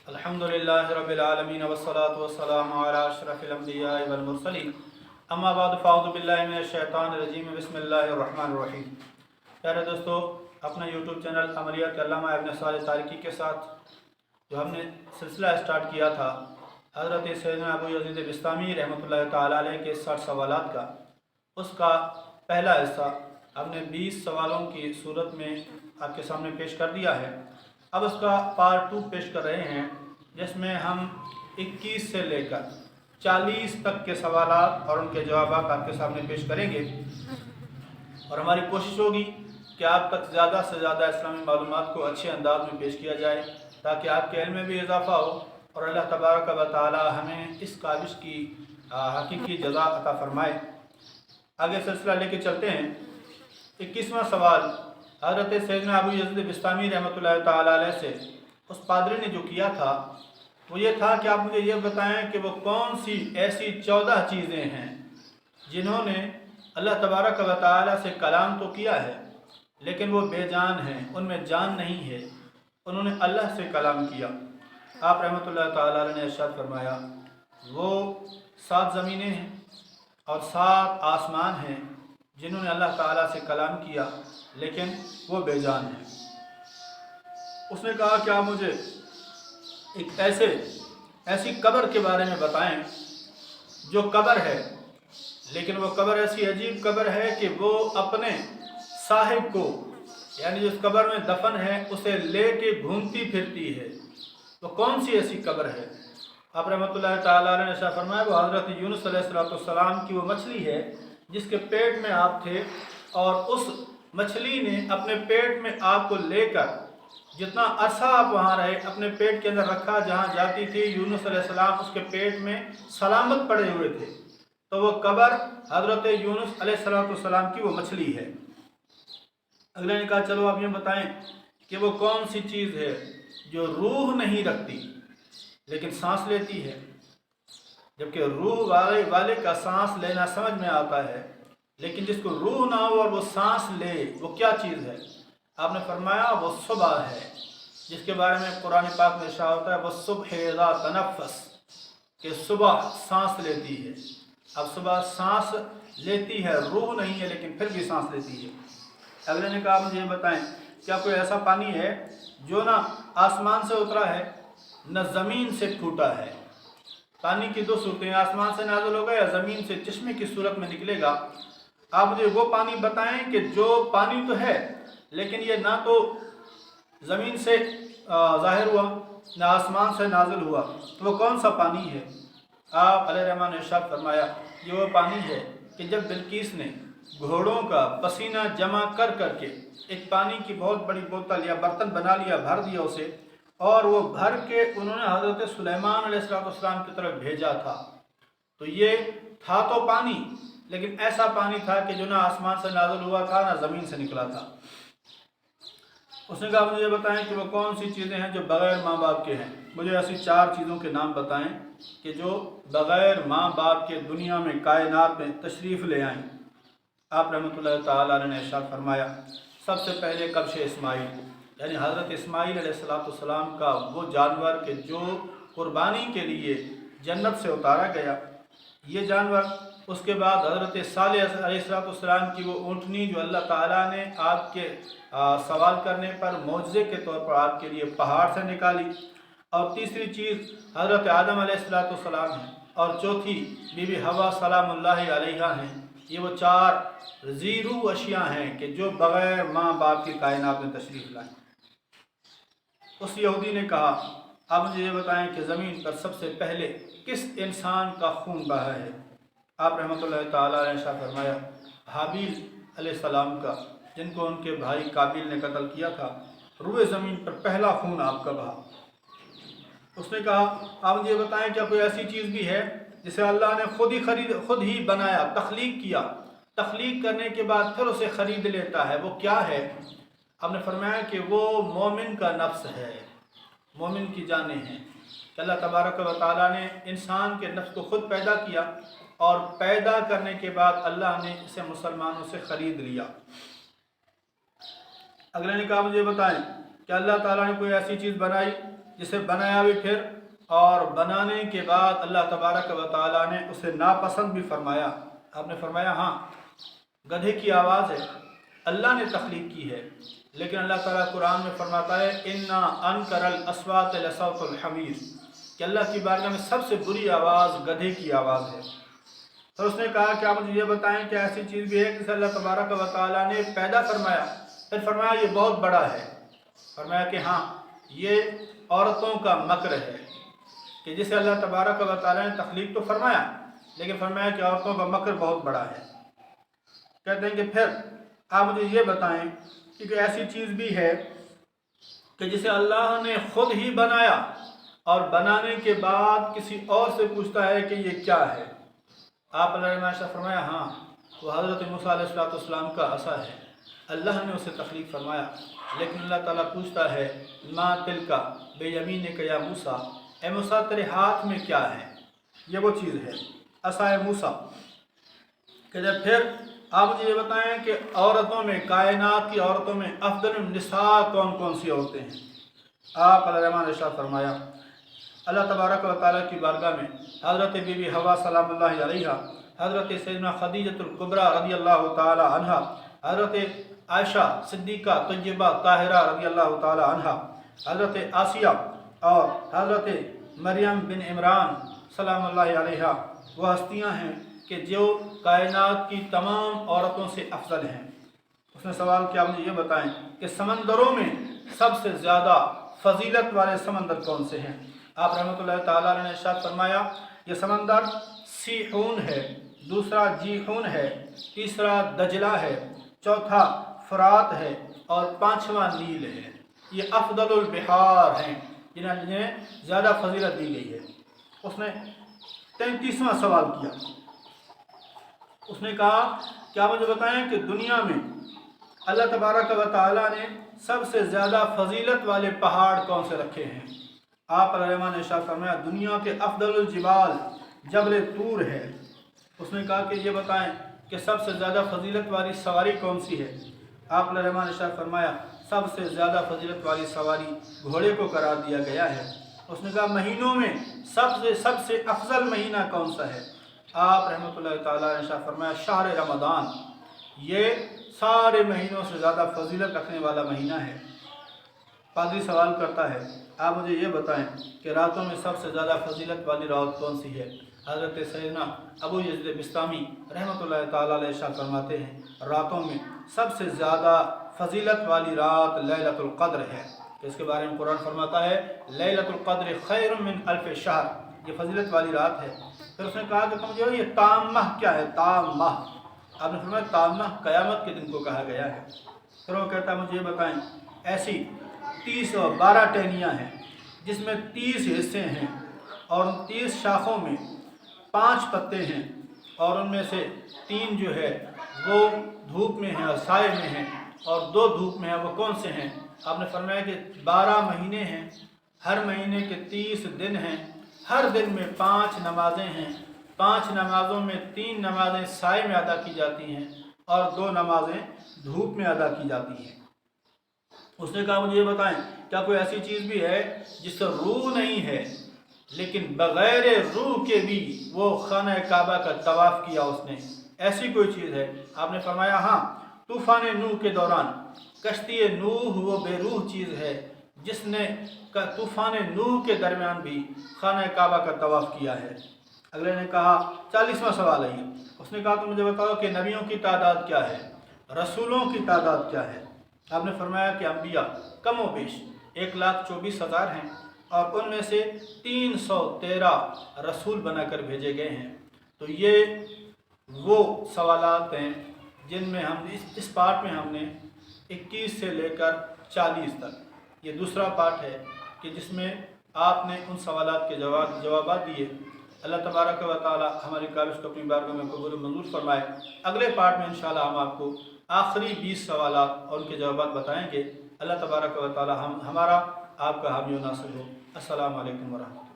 अल्हम्दुलिल्लाहि रब्बिल आलमीन वस्सलातु वस्सलामु अला अशरफिल अंबिया'i वल मुरसलीन अम्मा बाद फ़अऊज़ु बिल्लाहि मिनश शैतानिर रजीम बिस्मिल्लाहिर रहमानिर रहीम। प्यारे दोस्तों, अपना यूट्यूब चैनल अमलियात अल्लामा इब्न सालिह तारिकी के साथ जो हमने सिलसिला स्टार्ट किया था हज़रत सैयदना अबू यज़ीद बिस्तामी रहमतुल्लाहि तआला अलैह के 60 सवालात का, उसका पहला हिस्सा हमने 20 सवालों की सूरत में आपके सामने पेश कर दिया है। अब उसका पार्ट 2 पेश कर रहे हैं, जिसमें हम 21 से लेकर 40 तक के सवालात और उनके जवाब आपके सामने पेश करेंगे और हमारी कोशिश होगी कि आप तक ज़्यादा से ज़्यादा इस्लामी मालूमात को अच्छे अंदाज में पेश किया जाए ताकि आपके इल्म में भी इजाफ़ा हो और अल्लाह तबारक व तआला हमें इस काविश की हकीकी जज़ा अता फ़रमाए। आगे सिलसिला लेके चलते हैं। 21वां सवाल हज़रत सैयदना अबू यज़ीद बिस्तामी रहमतुल्लाहि तआला अलैह से उस पादरी ने जो किया था वो ये था कि आप मुझे ये बताएं कि वो कौन सी ऐसी 14 चीज़ें हैं जिन्होंने अल्लाह तबारक व तआला से कलाम तो किया है लेकिन वो बेजान हैं, उनमें जान नहीं है, उन्होंने अल्लाह से कलाम किया। आप रहमतुल्लाहि तआला अलैह ने इरशाद फरमाया, वो 7 ज़मीनें हैं और 7 आसमान हैं जिन्होंने अल्लाह ताला से कलाम किया लेकिन वो बेजान हैं। उसने कहा कि आप मुझे एक ऐसी कब्र के बारे में बताएं जो कब्र है लेकिन वो कब्र ऐसी अजीब कब्र है कि वो अपने साहिब को, यानी जिस कब्र में दफन है, उसे लेके घूमती फिरती है। तो कौन सी ऐसी कब्र है? आप रहमतुल्लाहि तआला अलैह ने इरशाद फरमाया, वो हज़रत यूनुस अलैहिस्सलाम की वो मछली है जिसके पेट में आप थे और उस मछली ने अपने पेट में आपको लेकर जितना अरसा आप वहाँ रहे अपने पेट के अंदर रखा, जहाँ जाती थी यूनुस अलैहिस्सलाम उसके पेट में सलामत पड़े हुए थे। तो वो कब्र हज़रत यूनुस अलैहिस्सलाम की वो मछली है। अगले ने कहा, चलो आप ये बताएं कि वो कौन सी चीज़ है जो रूह नहीं रखती लेकिन सांस लेती है, जबकि रूह वाले का सांस लेना समझ में आता है लेकिन जिसको रूह ना हो और वो सांस ले, वो क्या चीज़ है? आपने फरमाया वो सुबह है, जिसके बारे में कुरान पाक में इरशाद होता है, वो सुबह इज़ा तनफ़्फ़स, कि सुबह सांस लेती है। अब सुबह सांस लेती है, रूह नहीं है लेकिन फिर भी सांस लेती है। अगले ने कहा, मुझे बताएं क्या कोई ऐसा पानी है जो ना आसमान से उतरा है न ज़मीन से फूटा है? पानी की 2 सूरतें, आसमान से नाज़िल होगा या ज़मीन से चश्मे की सूरत में निकलेगा। आप मुझे वो पानी बताएं कि जो पानी तो है लेकिन ये ना तो ज़मीन से ज़ाहिर हुआ न आसमान से नाज़िल हुआ, तो वो कौन सा पानी है? आप अलैहिर्रहमान ने इरशाद फरमाया, ये वो पानी है कि जब बिल्किस ने घोड़ों का पसीना जमा कर करके एक पानी की बहुत बड़ी बोतल या बर्तन बना लिया, भर दिया उसे, और वो भर के उन्होंने हज़रत सुलेमान अलैहिस्सलाम की तरफ भेजा था। तो ये था तो पानी लेकिन ऐसा पानी था कि जो ना आसमान से नाज़िल हुआ था ना ज़मीन से निकला था। उसने कहा, मुझे बताएं कि वो कौन सी चीज़ें हैं जो बग़ैर माँ बाप के हैं? मुझे ऐसी 4 चीज़ों के नाम बताएं कि जो बग़ैर माँ बाप के दुनिया में, कायनात में तशरीफ़ ले आएँ। आप रहमतुल्लाहि तआला अलैह ने इरशाद फरमाया, सबसे पहले कब्श इस्माइल, यानी हज़रत इस्माइल अलैहिस्सलाम का वो जानवर कि जो कुर्बानी के लिए जन्नत से उतारा गया, ये जानवर। उसके बाद हज़रत सालेह अलैहिस्सलाम की वो ऊँटनी जो अल्लाह ताला ने आपके सवाल करने पर मौजज़े के तौर पर आपके लिए पहाड़ से निकाली। और तीसरी चीज़ हज़रत आदम अलैहिस्सलाम है और चौथी बीबी हवा सलामुल्लाहि अलैहा हैं। ये वो 4 ज़ीरू अशिया हैं कि जो बग़ैर माँ बाप की कायनात में तशरीफ़ लाएँ। उस यहूदी ने कहा, आप मुझे ये बताएं कि ज़मीन पर सबसे पहले किस इंसान का खून बहा है? आप रहमतुल्लाहि तआला अलैह ने फरमाया, हाबील अलैहिस्सलाम का, जिनको उनके भाई काबिल ने कत्ल किया था। रूए ज़मीन पर पहला खून आपका बहा। उसने कहा, आप मुझे बताएं क्या कोई ऐसी चीज़ भी है जिसे अल्लाह ने खुद ही बनाया, तख्लीक किया, तख्लीक करने के बाद फिर उसे ख़रीद लेता है, वो क्या है? आपने फरमाया कि वो मोमिन का नफ्स है, मोमिन की जानें हैं कि अल्लाह तबारक व तआला ने इंसान के नफ्स को ख़ुद पैदा किया और पैदा करने के बाद अल्लाह ने इसे मुसलमानों से ख़रीद लिया। अगले ने कहा, मुझे बताएं कि अल्लाह ताला ने कोई ऐसी चीज़ बनाई जिसे बनाया भी फिर, और बनाने के बाद अल्लाह तबारक व तआला ने उसे नापसंद भी फरमाया। आपने फरमाया हाँ गधे की आवाज़ है, अल्लाह ने तख्लीक की है, लेकिन अल्लाह ताला कुरान में फरमाता है इन्ना अनकरल अस्वात लसौतुल हमीर, कि अल्लाह की बारगाह में सबसे बुरी आवाज़ गधे की आवाज़ है। तो उसने कहा क्या मुझे ये बताएं कि ऐसी चीज़ भी है जिसे अल्लाह तबारक व तआला ने पैदा फरमाया? फिर फरमाया ये बहुत बड़ा है। फरमाया कि हाँ ये औरतों का मकर है, कि जिसे अल्लाह तबारक व तआला ने तख्लीक तो फरमाया, लेकिन फरमाया कि औरतों का मकर बहुत बड़ा है। कहते हैं कि फिर आप मुझे ये बताएं कि कोई ऐसी चीज़ भी है कि जिसे अल्लाह ने ख़ुद ही बनाया और बनाने के बाद किसी और से पूछता है कि ये क्या है? आप ने फरमाया हाँ वो हज़रत मूसा अलैहिस्सलाम का असा है, अल्लाह ने उसे तख्लीक फरमाया, लेकिन अल्लाह ताला पूछता है माँ तिलका बेयमीन का या मूसा, ए मूसा तेरे हाथ में क्या है? ये वो चीज़ है असा मूसा। कहते फिर आप मुझे ये बताएं कि औरतों में, कायनात की औरतों में अफदल निसा कौन कौन सी औरतें हैं? आप रहमान इरशाद फरमाया अल्लाह तबारक व तआला की बारगाह में हज़रत बीबी हवा सलामुल्लाहि अलैहा, हज़रत सैयदना खदीजतुल कुबरा रज़ियल्लाहु तआला अन्हा, हज़रत आयशा सिद्दीक़ा तय्यबा ताहिरा रज़ियल्लाहु तआला अन्हा, हज़रत आसिया और हज़रत मरियम बिन इमरान सलामुल्लाहि अलैहा वो हस्तियाँ हैं कि जो कायनात की तमाम औरतों से अफजल हैं। उसने सवाल किया मुझे ये बताएं कि समंदरों में सबसे ज़्यादा फजीलत वाले समंदर कौन से हैं? आप रहमतुल्लाह ताला ने इरशाद फरमाया ये समंदर सीहून है, दूसरा जीहून है, तीसरा दजला है, चौथा फरात है और पांचवा नील है। ये अफदलुल बिहार हैं जिन्हें ज़्यादा फजीलत दी गई है। उसने 33वां सवाल किया, उसने कहा क्या मुझे बताएं कि दुनिया में अल्लाह तबारक व तआला ने सबसे ज़्यादा फजीलत वाले पहाड़ कौन से रखे हैं? आप रहमान इरशाद फरमाया दुनिया के अफदलुल जिबाल जबल तूर है। उसने कहा कि ये बताएं कि सबसे ज़्यादा फजीलत वाली सवारी कौन सी है? आप रहमान इरशाद फरमाया सबसे ज़्यादा फजीलत वाली सवारी घोड़े को करार दिया गया है। उसने कहा महीनों में सबसे अफजल महीना कौन सा है? आप रहमतुल्लाह ताला ने इरशाद फरमाया शहर रमज़ान, ये सारे महीनों से ज़्यादा फजीलत रखने वाला महीना है। पादरी सवाल करता है आप मुझे ये बताएं कि रातों में सबसे ज़्यादा फजीलत वाली रात कौन सी है? हज़रत सैयदना अबू यज़ीद बिस्तामी रहमतुल्लाह ताला अलैह इरशाद फरमाते हैं रातों में सबसे ज़्यादा फजीलत वाली रात लैलतुल क़द्र है। इसके बारे में कुरान फरमाता है लैलतुल क़द्र खैरुम मिन अल्फ़ शहर, ये फजीलत वाली रात है। फिर उसने कहा कि तुम जो ये ताम माह क्या है? ताम माह, आपने फरमाया ताम माह क़यामत के दिन को कहा गया है। फिर वो कहता है मुझे ये बताएं ऐसी 12 टहनियाँ हैं जिसमें 30 हिस्से हैं और उन 30 शाखों में 5 पत्ते हैं और उनमें से 3 जो है वो धूप में हैं और साए में हैं और 2 धूप में हैं। वो कौन से हैं? आपने फरमाया कि 12 महीने हैं, हर महीने के 30 दिन हैं, हर दिन में 5 नमाजें हैं, 5 नमाज़ों में 3 नमाजें साए में अदा की जाती हैं और 2 नमाजें धूप में अदा की जाती हैं। उसने कहा मुझे ये बताएं क्या कोई ऐसी चीज़ भी है जिससे रूह नहीं है लेकिन बग़ैर रूह के भी वो खाना काबा का तवाफ़ किया उसने? ऐसी कोई चीज़ है? आपने फरमाया हाँ तूफ़ान नूह के दौरान कश्ती नूह वो बेरूह चीज़ है जिसने तूफ़ान नूह के दरमियान भी खाना काबा का तवाफ़ किया है। अगले ने कहा 40वां सवाल है ये। उसने कहा तो मुझे बताओ कि नबियों की तादाद क्या है, रसूलों की तादाद क्या है? आपने फरमाया कि अम्बिया कम व बेश 1,24,000 हैं और उनमें से 313 रसूल बनाकर भेजे गए हैं। तो ये वो सवालात हैं जिनमें हम इस पार्ट में हमने 21 से लेकर 40 तक, ये दूसरा पार्ट है कि जिसमें आपने उन सवालात के जवाब दिए। अल्लाह तबारक व तआला हमारी काविश को अपनी बारगाह में कबूल मंजूर फरमाए। अगले पार्ट में इंशाअल्लाह हम आपको आखिरी 20 सवालात और उनके जवाब बताएंगे। अल्लाह तबारक व तआला हमारा आपका हामी व नासिर हो। अस्सलामु अलैकुम व रहमतुल्लाह।